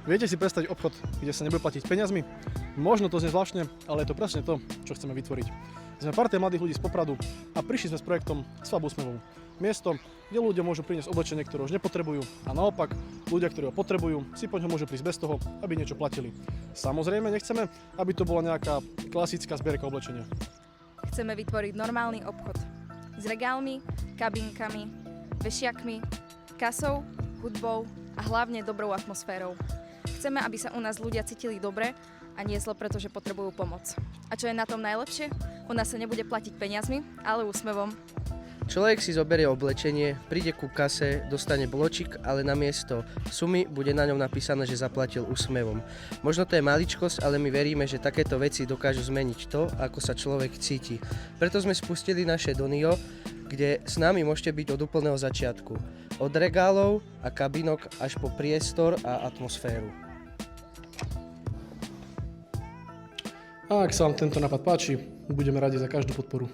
Viete si predstaviť obchod, kde sa nebude platiť peniazmi? Možno to znie zvláštne, ale je to presne to, čo chceme vytvoriť. Sme partia mladých ľudí z Popradu a prišli sme s projektom Svadbu úsmevom. Miesto, kde ľudia môžu priniesť oblečenie, ktoré už nepotrebujú, a naopak, ľudia, ktorí ho potrebujú, si po ňom môžu prísť bez toho, aby niečo platili. Samozrejme, nechceme, aby to bola nejaká klasická zbierka oblečenia. Chceme vytvoriť normálny obchod. S regálmi, kabinkami, vešiakmi, kasou, hudbou a hlavne dobrou atmosférou. Chceme, aby sa u nás ľudia cítili dobre a nie zle, pretože potrebujú pomoc. A čo je na tom najlepšie? U nás sa nebude platiť peniazmi, ale úsmevom. Človek si zoberie oblečenie, príde ku kase, dostane bločík, ale namiesto sumy bude na ňom napísané, že zaplatil úsmevom. Možno to je maličkosť, ale my veríme, že takéto veci dokážu zmeniť to, ako sa človek cíti. Preto sme spustili naše Donio, kde s nami môžete byť od úplného začiatku. Od regálov a kabinok až po priestor a atmosféru. A ak sa vám tento nápad páči, budeme radi za každú podporu.